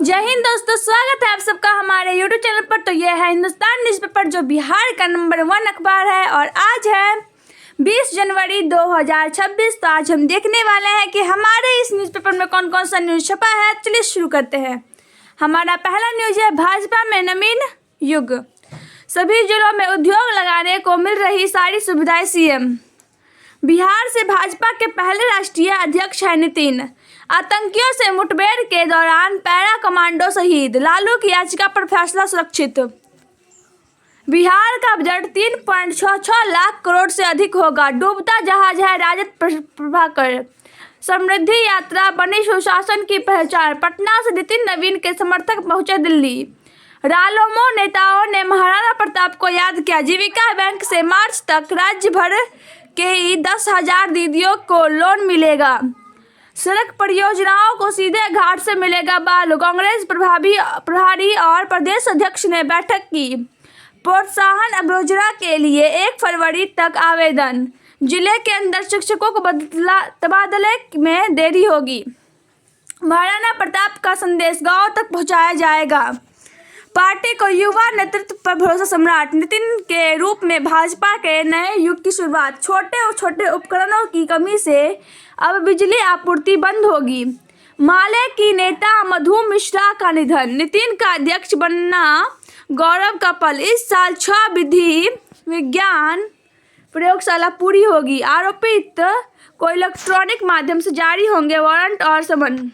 जय हिंद दोस्तों, स्वागत है आप सबका हमारे YouTube चैनल पर। तो ये है हिंदुस्तान न्यूज़पेपर जो बिहार का नंबर 1 अखबार है और आज है 20 जनवरी 2026। तो आज हम देखने वाले हैं कि हमारे इस न्यूज़पेपर में कौन कौन सा न्यूज़ छपा है। चलिए शुरू करते हैं। हमारा पहला न्यूज़ है भाजपा में नवीन युग, सभी जिलों में उद्योग लगाने को मिल रही सारी सुविधाएं। सीएम बिहार से भाजपा के पहले राष्ट्रीय अध्यक्ष है नितिन। आतंकियों से मुठभेड़ के दौरान पैरा कमांडो शहीद, लालू की याचिका पर फैसला सुरक्षित। बिहार का बजट 3.66 लाख करोड़ से अधिक होगा, डूबता जहाज है राजद प्रभाकर। समृद्धि यात्रा बनी सुशासन की पहचान, पटना से नितिन नवीन के समर्थक पहुंचे दिल्ली। रालोमो नेताओं ने महाराणा प्रताप को याद किया। जीविका बैंक से मार्च तक राज्य भर के 10,000 दीदियों को लोन मिलेगा। सड़क परियोजनाओं को सीधे घाट से मिलेगा बालू। कांग्रेस प्रभारी और प्रदेश अध्यक्ष ने बैठक की। प्रोत्साहन योजना के लिए 1 फरवरी तक आवेदन। जिले के अंदर शिक्षकों को तबादले में देरी होगी। महाराणा प्रताप का संदेश गांव तक पहुंचाया जाएगा। पार्टी को युवा नेतृत्व पर भरोसा, सम्राट नितिन के रूप में भाजपा के नए युग की शुरुआत। छोटे उपकरणों की कमी से अब बिजली आपूर्ति बंद होगी। माले की नेता मधु मिश्रा का निधन, नितिन का अध्यक्ष बनना गौरव का पल। इस साल 6 विधि विज्ञान प्रयोगशाला पूरी होगी। आरोपित को इलेक्ट्रॉनिक माध्यम से जारी होंगे वारंट और समन।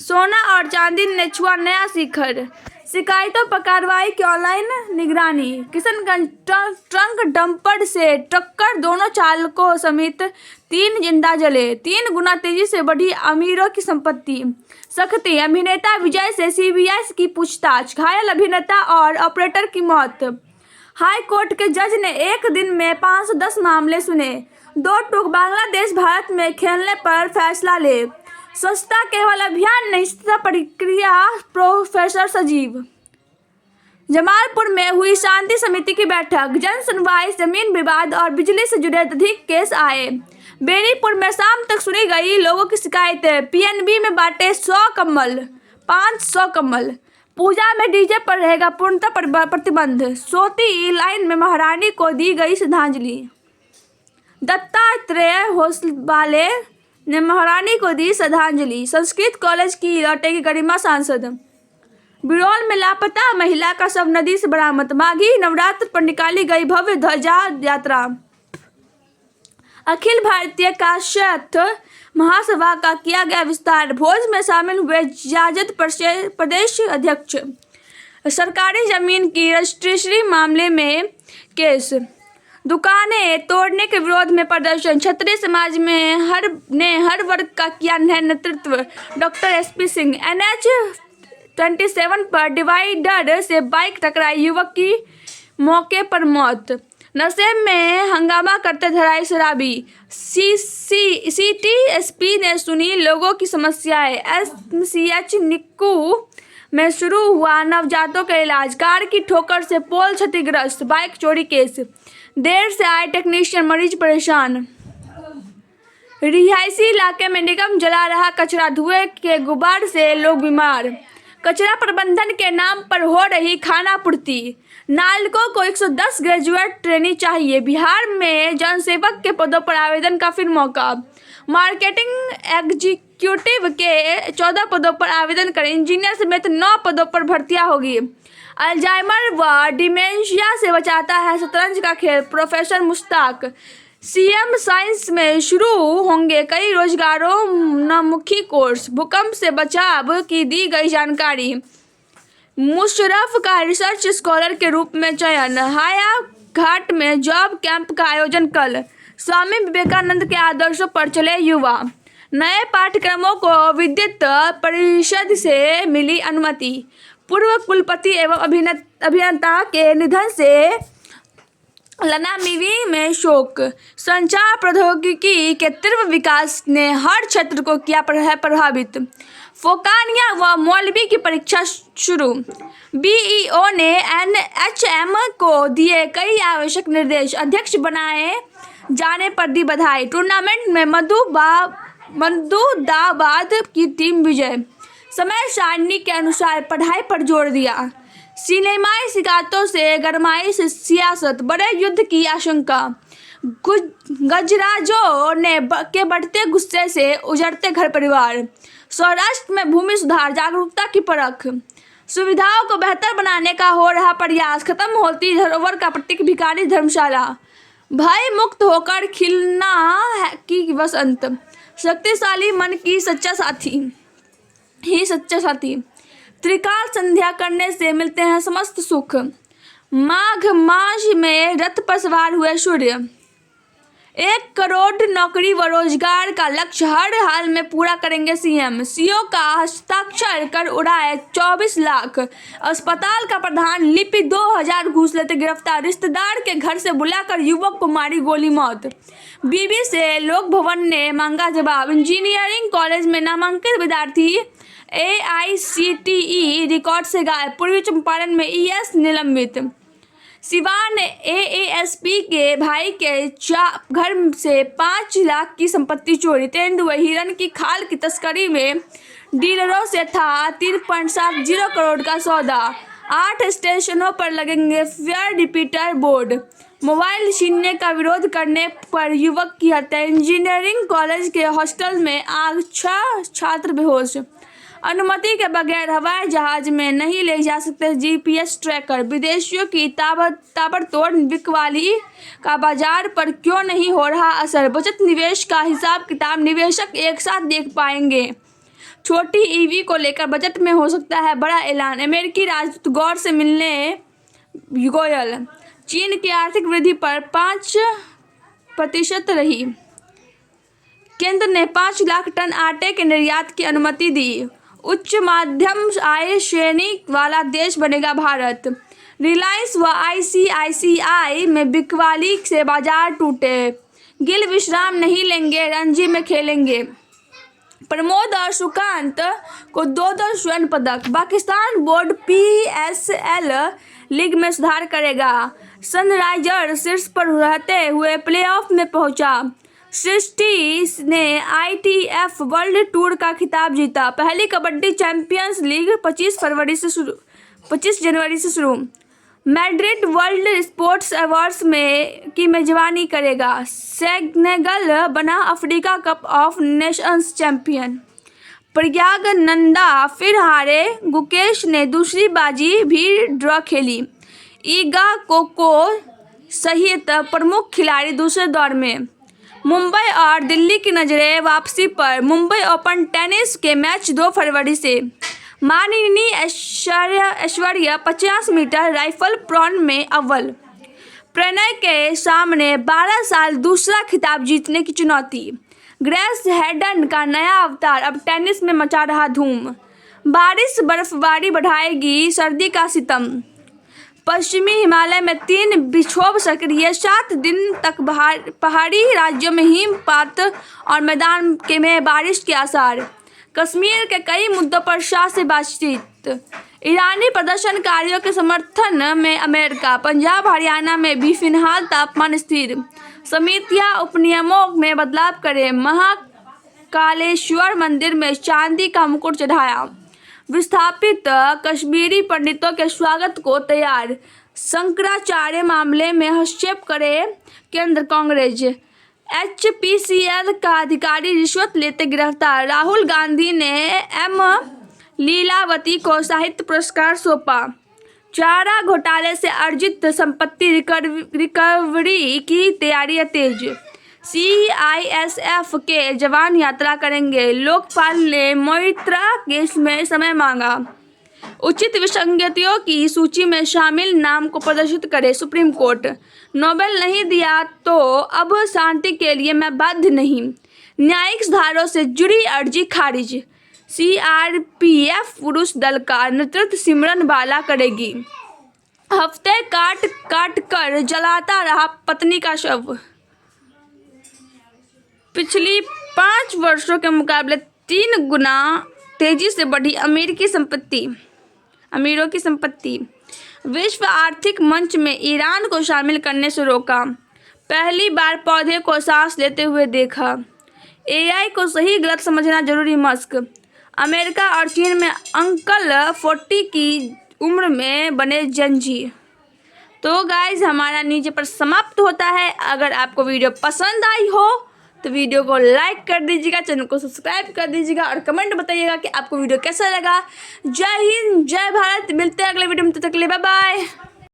सोना और चांदी ने छुआ नया शिखर, शिकायतों पर कार्रवाई की ऑनलाइन निगरानी। किशनगंज ट्रक डंपर से टक्कर, दोनों चालकों समेत 3 जिंदा जले। 3 गुना तेजी से बढ़ी अमीरों की संपत्ति। सख्ती, अभिनेता विजय से सीबीआई की पूछताछ, घायल अभिनेता और ऑपरेटर की मौत। हाई कोर्ट के जज ने एक दिन में 510 मामले सुने। 2 टूक बांग्लादेश भारत में खेलने पर फैसला ले। स्वच्छता केवल अभियान नहीं, स्वच्छता प्रक्रिया, प्रोफेसर सजीव। जमालपुर में हुई शांति समिति की बैठक, जन सुनवाई, जमीन विवाद और बिजली से जुड़े अधिक केस आए। बेनीपुर में शाम तक सुनी गई लोगों की शिकायतें। पीएनबी में बांटे 500 कम्बल। पूजा में डीजे पर रहेगा पूर्णतः प्रतिबंध। सोती लाइन में महारानी को दी गई श्रद्धांजलि। दत्तात्रेय होसवाले ने महारानी को दी श्रद्धांजलि। संस्कृत कॉलेज की लौटेगी गरिमा, सांसद। बिरौल में लापता महिला का शव नदी से बरामद। माघी नवरात्र पर निकाली गई भव्य ध्वजा यात्रा। अखिल भारतीय कायस्थ महासभा का किया गया विस्तार। भोज में शामिल हुए जाजद प्रदेश अध्यक्ष। सरकारी जमीन की रजिस्ट्री मामले में केस। दुकानें तोड़ने के विरोध में प्रदर्शन। क्षत्रिय समाज में हर वर्ग का किया नेतृत्व। Doctor SP Singh. NH 27 पर डिवाइडर से बाइक टकराई, युवक की मौके पर मौत। नशे में हंगामा करते धराई शराबी। सिटी एसपी ने सुनी लोगों की समस्याएं। SMCH निक्कू में शुरू हुआ नवजातों का इलाज। कार की ठोकर से पोल क्षतिग्रस्त, बाइक चोरी केस। देर से आए टेक्नीशियन, मरीज परेशान। रिहायशी इलाके में निगम जला रहा कचरा, धुएं के गुबार से लोग बीमार। कचरा प्रबंधन के नाम पर हो रही खानापूर्ति। नालकों को 110 ग्रेजुएट ट्रेनी चाहिए। बिहार में जनसेवक के पदों पर आवेदन का फिर मौका। मार्केटिंग एग्जीक्यूटिव के 14 पदों पर आवेदन करें। इंजीनियर समेत 9 पदों पर भर्तियां होगी। अल्जाइमर व डिमेंशिया से बचाता है शतरंज का खेल, प्रोफेसर मुश्ताक। सीएम साइंस में शुरू होंगे कई रोजगारोन्मुखी कोर्स। भूकंप से बचाव की दी गई जानकारी। मुशर्रफ का रिसर्च स्कॉलर के रूप में चयन। हाया घाट में जॉब कैंप का आयोजन कल। स्वामी विवेकानंद के आदर्शों पर चले युवा। नए पाठ्यक्रमों को विद्युत परिषद से मिली अनुमति। पूर्व कुलपति एवं अभियंता के निधन से लनामिवी में शोक। संचार प्रौद्योगिकी के तीव्र विकास ने हर क्षेत्र को किया प्रभावित। फोकानिया व मौलवी की परीक्षा शुरू। बीईओ ने NHM को दिए कई आवश्यक निर्देश। अध्यक्ष बनाए जाने पर दी बधाई। टूर्नामेंट में मधुदाबाद की टीम विजय। समय सारणी के अनुसार पढ़ाई पर जोर दिया। सिनेमाई शिकायतों से गरमाई से सियासत, बड़े युद्ध की आशंका। गजराजों ने के बढ़ते गुस्से से उजड़ते घर परिवार। सौराष्ट्र में भूमि सुधार, जागरूकता की परख। सुविधाओं को बेहतर बनाने का हो रहा प्रयास, खत्म होती धरोहर का प्रतीक भिखारी धर्मशाला। भय मुक्त होकर खिलना है की वसंत, शक्तिशाली मन की सच्चा साथी। त्रिकाल संध्या करने से मिलते हैं समस्त सुख। माघ मास में रथ पर सवार हुए सूर्य। 1 करोड़ नौकरी व रोजगार का लक्ष्य हर हाल में पूरा करेंगे सीएम। सीओ का हस्ताक्षर कर उड़ाए 24 लाख। अस्पताल का प्रधान लिपि 2000 घूस लेते गिरफ्तार। रिश्तेदार के घर से बुलाकर युवक को मारी गोली मौत। बीबी से लोक भवन ने मांगा जवाब। इंजीनियरिंग कॉलेज में नामांकित विद्यार्थी AICTE रिकॉर्ड से गायब। पूर्वी चंपारण में ES निलंबित। सिवान AASP के भाई के घर से 5 लाख की संपत्ति चोरी। तेंदुए हिरन की खाल की तस्करी में डीलरों से था 3.70 करोड़ का सौदा। 8 स्टेशनों पर लगेंगे फेयर रिपीटर बोर्ड। मोबाइल छीनने का विरोध करने पर युवक की हत्या। इंजीनियरिंग कॉलेज के हॉस्टल में आग, 6 छात्र बेहोश। अनुमति के बगैर हवाई जहाज में नहीं ले जा सकते GPS ट्रैकर। विदेशियों की ताबड़तोड़ बिकवाली का बाजार पर क्यों नहीं हो रहा असर। बचत निवेश का हिसाब किताब निवेशक एक साथ देख पाएंगे। छोटी EV को लेकर बजट में हो सकता है बड़ा ऐलान। अमेरिकी राजदूत गौर से मिलने गोयल। चीन की आर्थिक वृद्धि पर 5% रही। केंद्र ने 5 लाख टन आटे के निर्यात की अनुमति दी। उच्च माध्यम आय श्रेणी वाला देश बनेगा भारत। रिलायंस व ICICI में बिकवाली से बाजार टूटे। गिल विश्राम नहीं लेंगे, रणजी में खेलेंगे। प्रमोद और सुकांत को 2 स्वर्ण पदक। पाकिस्तान बोर्ड PSL लीग में सुधार करेगा। सनराइजर्स शीर्ष पर रहते हुए प्लेऑफ में पहुंचा। सृष्टि ने ITF वर्ल्ड टूर का खिताब जीता। पहली कबड्डी चैंपियंस लीग 25 जनवरी से शुरू। मैड्रिड वर्ल्ड स्पोर्ट्स अवार्ड्स की मेजबानी करेगा। सेनेगल बना Africa cup of Nations champion. Praggnanandhaa फिर हारे। गुकेश ने दूसरी बाजी भी ड्रॉ खेली। ईगा कोको सहित प्रमुख खिलाड़ी दूसरे दौर में। मुंबई और दिल्ली की नजरें वापसी पर। मुंबई ओपन टेनिस के मैच 2 फरवरी से। माननीय ऐश्वर्या 50 मीटर राइफल प्रॉन में अव्वल। प्रणय के सामने 12 साल दूसरा खिताब जीतने की चुनौती। ग्रेस हेडन का नया अवतार अब टेनिस में मचा रहा धूम। बारिश बर्फबारी बढ़ाएगी सर्दी का सितम। पश्चिमी हिमालय में 3 विक्षोभ सक्रिय। 7 दिन तक पहाड़ी राज्यों में हिमपात और मैदान में बारिश के आसार। कश्मीर के कई मुद्दों पर शाह से बातचीत। ईरानी प्रदर्शनकारियों के समर्थन में अमेरिका। पंजाब हरियाणा में भी फिलहाल तापमान स्थिर। समितियां उपनियमों में बदलाव करें। महाकालेश्वर मंदिर में चांदी का मुकुट चढ़ाया। विस्थापित कश्मीरी पंडितों के स्वागत को तैयार। शंकराचार्य मामले में हस्तक्षेप करे केंद्र कांग्रेस। HPCL का अधिकारी रिश्वत लेते गिरफ्तार। राहुल गांधी ने M लीलावती को साहित्य पुरस्कार सौंपा। चारा घोटाले से अर्जित संपत्ति रिकवरी की तैयारियां तेज। CISF के जवान यात्रा करेंगे। लोकपाल ने मोइत्रा केस में समय मांगा। उचित विसंगतियों की सूची में शामिल नाम को प्रदर्शित करे सुप्रीम कोर्ट। नोबेल नहीं दिया तो अब शांति के लिए मैं बाध्य नहीं। न्यायिक सुधारों से जुड़ी अर्जी खारिज। CRPF पुरुष दल का नेतृत्व सिमरन बाला करेगी। हफ्ते काट कर जलाता रहा पत्नी का शव। पिछली 5 वर्षों के मुकाबले 3 गुना तेजी से बढ़ी अमीरों की संपत्ति। विश्व आर्थिक मंच में ईरान को शामिल करने से रोका। पहली बार पौधे को सांस लेते हुए देखा। AI को सही गलत समझना जरूरी। मस्क अमेरिका और चीन में अंकल 40 की उम्र में बने जंजीर। तो गाइज हमारा नीचे पर समाप्त होता है। अगर आपको वीडियो पसंद आई हो तो वीडियो को लाइक कर दीजिएगा, चैनल को सब्सक्राइब कर दीजिएगा और कमेंट बताइएगा कि आपको वीडियो कैसा लगा। जय हिंद, जय भारत। मिलते हैं अगले वीडियो में, तब तक के लिए बाय बाय।